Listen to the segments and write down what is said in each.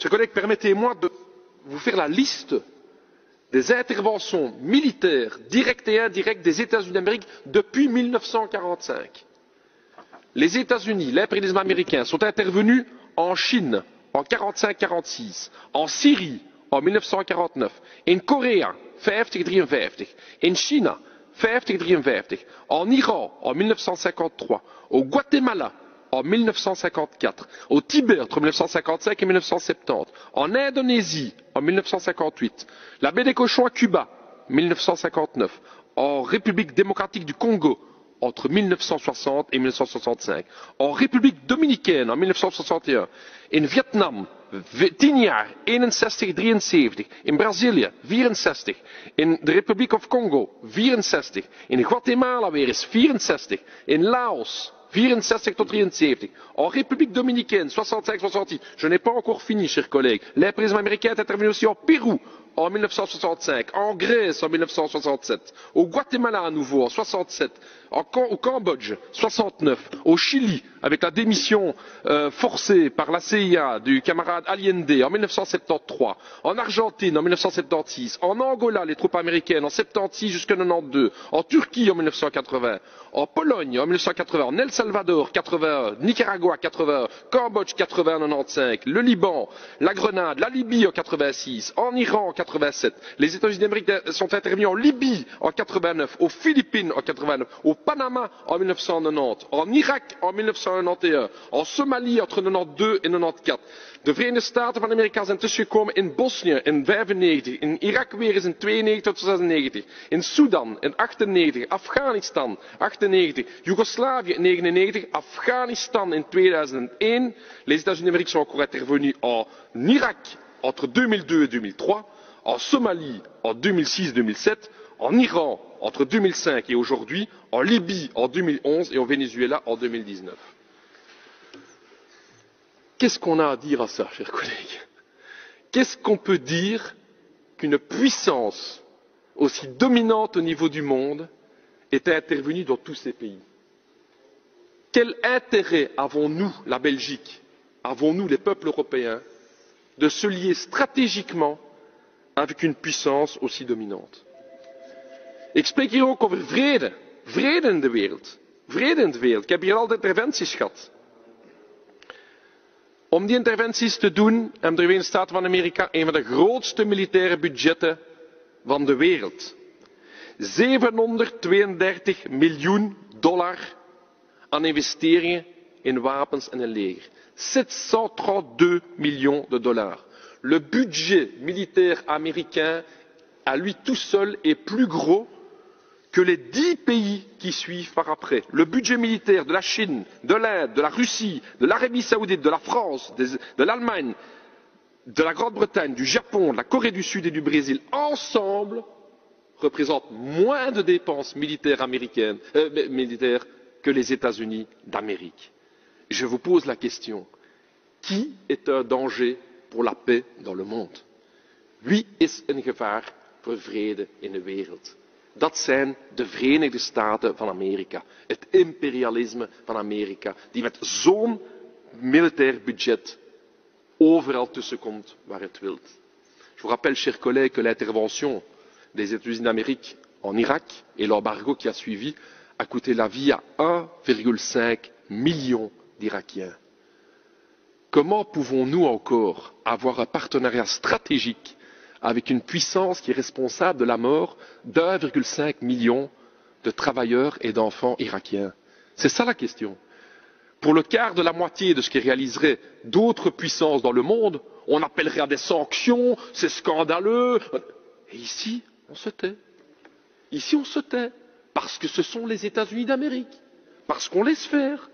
Chers collègues, permettez-moi de vous faire la liste des interventions militaires directes et indirectes des États-Unis d'Amérique depuis 1945. Les États-Unis, l'impérialisme américain, sont intervenus en Chine en 45-46, en Syrie en 1949, in Korea 50-53, in China 50-53, en Iran en 1953, au Guatemala en 1954, au Tibet entre 1955 et 1970, en Indonésie en 1958, la baie des Cochons à Cuba 1959, en République démocratique du Congo entre 1960 et 1965, en République dominicaine en 1961, in Vietnam 10 jaar 61-73, in Brazilië 64, in de Republiek of Congo 64, in Guatemala weer eens 64, in Laos 64 tot 73, en République dominicaine 65-66. Je n'ai pas encore fini, chers collègues. L'impérialisme américain est intervenu aussi en Pérou en 1965, en Grèce en 1967, au Guatemala à nouveau en 67, au Cambodge 69, au Chili avec la démission forcée par la CIA du camarade Allende en 1973, en Argentine en 1976, en Angola les troupes américaines en 76 jusqu'en 92, en Turquie en 1980, en Pologne en 1980, en El Salvador 81, Nicaragua 81, Cambodge 80 95, le Liban, la Grenade, la Libye en 86, en Iran en 87, les États-Unis d'Amérique sont intervenus en Libye en 89, aux Philippines en 89, au Panama en 1990, en Irak en 1991, en Somalie entre 92 en 94. De Verenigde Staten van Amerika zijn tussengekomen in Bosnië in 95, in Irak weer eens in 92 tot 96, in Sudan in 98, Afghanistan 98, Joegoslavië in 99, Afghanistan in 2001. Les États-Unis d'Amérique sont encore intervenus en Irak entre 2002 et 2003, en Somalie en 2006-2007, en Iran entre 2005 et aujourd'hui, en Libye en 2011 et au Venezuela en 2019. Qu'est-ce qu'on a à dire à ça, chers collègues? Qu'est-ce qu'on peut dire qu'une puissance aussi dominante au niveau du monde est intervenue dans tous ces pays? Quel intérêt avons-nous, la Belgique, avons-nous, les peuples européens, de se lier stratégiquement avec une puissance aussi dominante? Ik spreek hier ook over vrede. Vrede in de wereld. Vrede in de wereld. Ik heb hier al de interventies gehad. Om die interventies te doen hebben de Verenigde Staten van Amerika een van de grootste militaire budgetten van de wereld. $732 miljoen aan investeringen in wapens en een leger. 732 millions de dollars. Le budget militaire américain, à lui tout seul, est plus gros que les 10 pays qui suivent par après. Le budget militaire de la Chine, de l'Inde, de la Russie, de l'Arabie saoudite, de la France, de l'Allemagne, de la Grande-Bretagne, du Japon, de la Corée du Sud et du Brésil, ensemble, représentent moins de dépenses militaires américaines, militaires que les États-Unis d'Amérique. Je vous pose la question, qui est un danger pour la paix dans le monde? Wie is een gevaar voor vrede in de wereld? Dat zijn de Verenigde Staten van Amerika, het imperialisme van Amerika, die met zo'n militair budget overal tussenkomt waar het wilt. Je vous rappelle, chers collègues, que l'intervention des États-Unis d'Amérique en Irak et l'embargo qui a suivi a coûté la vie à 1,5 million d'Irakiens. Comment pouvons-nous encore avoir un partenariat stratégique avec une puissance qui est responsable de la mort d'1,5 million de travailleurs et d'enfants irakiens? C'est ça la question. Pour le quart de la moitié de ce qui réaliserait d'autres puissances dans le monde, on appellerait à des sanctions, c'est scandaleux. Et ici, on se tait. Ici, on se tait. Parce que ce sont les États-Unis d'Amérique. Parce qu'on laisse faire.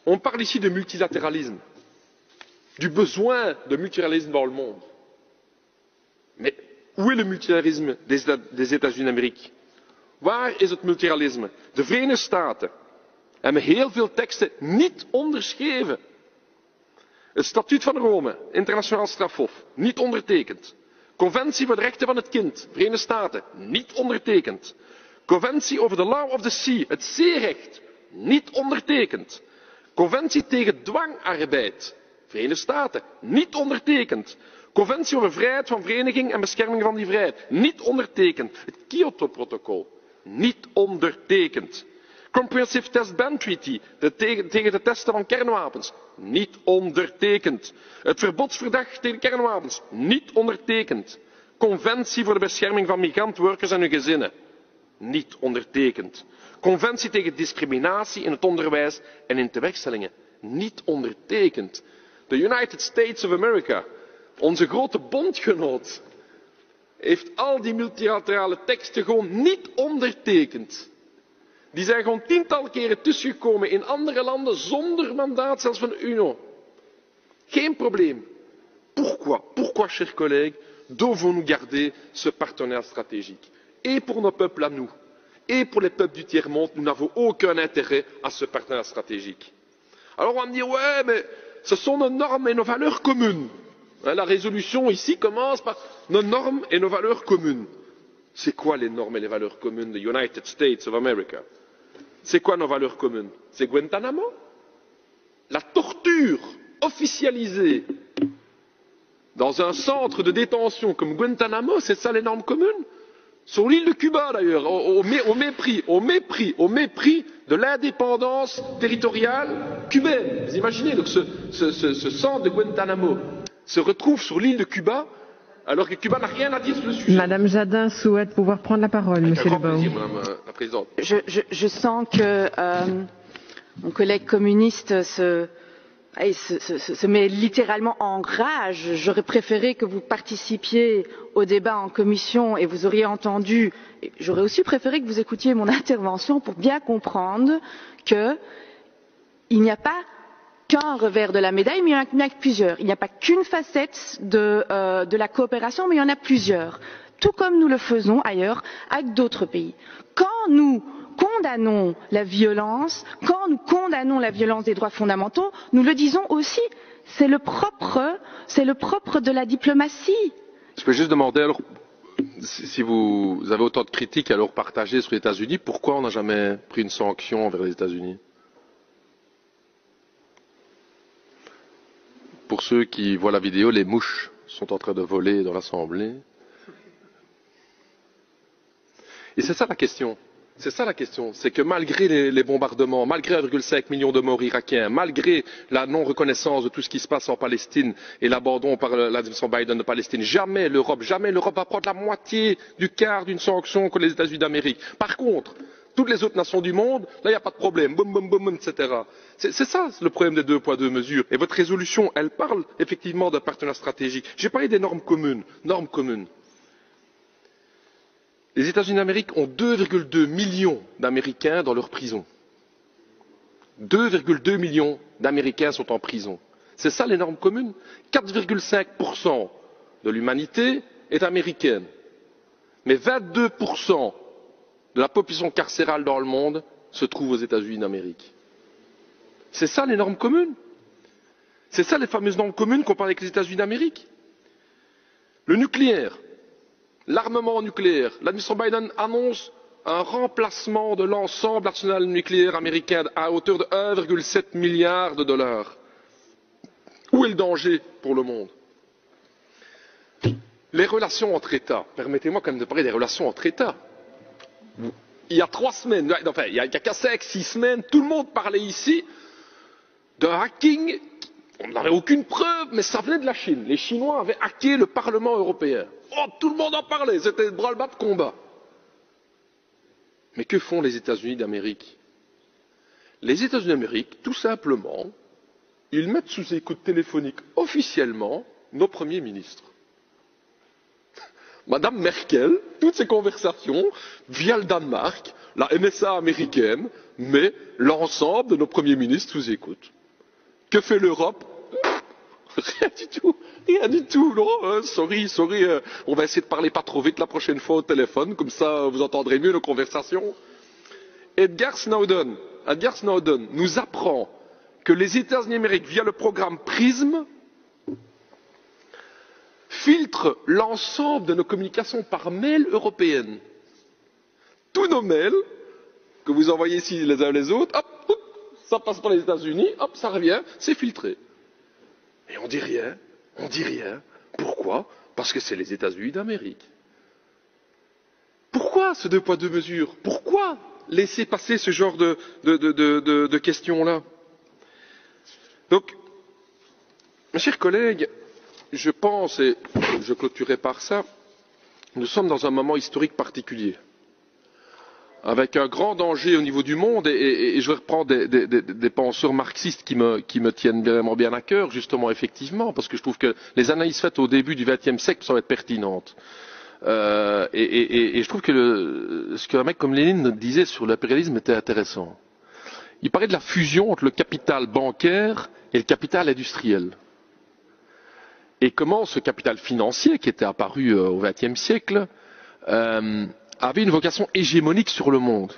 On parle ici de multilatéralisme, du besoin de multilatéralisme dans le monde. Mais où est le multilatéralisme des États-Unis d'Amérique? Waar is het multilatéralisme? De Verenigde Staten hebben heel veel teksten niet onderschreven. Het Statuut van Rome, internationaal strafhof, niet ondertekend. Conventie voor de rechten van het kind, Verenigde Staten, niet ondertekend. Conventie over the law of the sea, het zeerecht, niet ondertekend. Conventie tegen dwangarbeid, Verenigde Staten, niet ondertekend. Conventie over vrijheid van vereniging en bescherming van die vrijheid, niet ondertekend. Het Kyoto-protocol, niet ondertekend. Comprehensive Test Ban Treaty, tegen de testen van kernwapens, niet ondertekend. Het verbodsverdrag tegen kernwapens, niet ondertekend. Conventie voor de bescherming van migrantwerkers en hun gezinnen, niet ondertekend. Conventie tegen discriminatie in het onderwijs en in tewerkstellingen, niet ondertekend. De United States of America, onze grote bondgenoot, heeft al die multilaterale teksten gewoon niet ondertekend. Die zijn gewoon tientallen keren tussengekomen in andere landen zonder mandaat, zelfs van de UNO. Geen probleem. Pourquoi, chers collègues, devons-nous garder ce partenariat stratégique? Et pour nos peuples à nous, et pour les peuples du tiers-monde, nous n'avons aucun intérêt à ce partenariat stratégique. Alors on va me dire, ouais, mais ce sont nos normes et nos valeurs communes. La résolution ici commence par nos normes et nos valeurs communes. C'est quoi les normes et les valeurs communes des United States of America? C'est quoi nos valeurs communes? C'est Guantanamo? La torture officialisée dans un centre de détention comme Guantanamo, c'est ça les normes communes? Sur l'île de Cuba d'ailleurs, au mépris de l'indépendance territoriale cubaine. Vous imaginez donc ce centre de Guantanamo se retrouve sur l'île de Cuba alors que Cuba n'a rien à dire sur le sujet. Madame Jadin souhaite pouvoir prendre la parole, Monsieur Lebaud. Madame la Présidente. Je sens que mon collègue communiste se met littéralement en rage. J'aurais préféré que vous participiez au débat en commission et vous auriez entendu. J'aurais aussi préféré que vous écoutiez mon intervention pour bien comprendre qu'il n'y a pas qu'un revers de la médaille, mais il y en a bien plusieurs. Il n'y a pas qu'une facette de la coopération, mais il y en a plusieurs. Tout comme nous le faisons ailleurs avec d'autres pays. Quand nous condamnons la violence, quand nous condamnons la violence des droits fondamentaux, nous le disons aussi. C'est le propre de la diplomatie. Je peux juste demander alors, si vous avez autant de critiques à leur partager sur les États-Unis, pourquoi on n'a jamais pris une sanction envers les États-Unis? Pour ceux qui voient la vidéo, les mouches sont en train de voler dans l'Assemblée. Et c'est ça la question. C'est ça la question. C'est que malgré les bombardements, malgré 1,5 million de morts irakiens, malgré la non-reconnaissance de tout ce qui se passe en Palestine et l'abandon par l'administration Biden de Palestine, jamais l'Europe va prendre la moitié du quart d'une sanction que les États-Unis d'Amérique. Par contre, toutes les autres nations du monde, là il n'y a pas de problème, boum boum boum, etc. C'est ça le problème des 2 poids 2 mesures. Et votre résolution, elle parle effectivement d'un partenariat stratégique. J'ai parlé des normes communes. Normes communes. Les États-Unis d'Amérique ont 2,2 millions d'Américains dans leurs prisons. 2,2 millions d'Américains sont en prison. C'est ça les normes communes. 4,5% de l'humanité est américaine. Mais 22% de la population carcérale dans le monde se trouve aux États-Unis d'Amérique. C'est ça les normes communes. C'est ça les fameuses normes communes qu'on parle avec les États-Unis d'Amérique. Le nucléaire, l'armement nucléaire. L'administration Biden annonce un remplacement de l'ensemble de l'arsenal nucléaire américain à hauteur de 1,7 milliard de dollars. Où est le danger pour le monde? Les relations entre États. Permettez-moi quand même de parler des relations entre États. Il y a 3 semaines, enfin il y a qu'à 5-6 semaines, tout le monde parlait ici d'un hacking. On n'avait aucune preuve, mais ça venait de la Chine. Les Chinois avaient hacké le Parlement européen. Oh, tout le monde en parlait, c'était le branle-bas de combat. Mais que font les États-Unis d'Amérique? Les États-Unis d'Amérique, tout simplement, ils mettent sous écoute téléphonique officiellement nos premiers ministres. Madame Merkel, toutes ces conversations, via le Danemark, la NSA américaine, met l'ensemble de nos premiers ministres sous écoute. Que fait l'Europe? Rien du tout, rien du tout. Non, sorry, on va essayer de parler pas trop vite la prochaine fois au téléphone, comme ça vous entendrez mieux nos conversations. Edward Snowden nous apprend que les États-Unis d'Amérique, via le programme PRISM, filtrent l'ensemble de nos communications par mail européennes. Tous nos mails que vous envoyez ici les uns les autres, hop, ça passe par les États-Unis, hop, ça revient, c'est filtré. Et on dit rien, on dit rien. Pourquoi? Parce que c'est les États-Unis d'Amérique. Pourquoi ce deux poids deux mesures? Pourquoi laisser passer ce genre de questions-là? Donc, mes chers collègues, je pense, et je clôturerai par ça, nous sommes dans un moment historique particulier, avec un grand danger au niveau du monde, et je reprends des penseurs marxistes qui me tiennent vraiment bien à cœur, justement, effectivement, parce que je trouve que les analyses faites au début du XXe siècle sont être pertinentes. Et je trouve que ce qu'un mec comme Lénine disait sur l'impérialisme était intéressant. Il parlait de la fusion entre le capital bancaire et le capital industriel. Et comment ce capital financier, qui était apparu au XXe siècle, avait une vocation hégémonique sur le monde.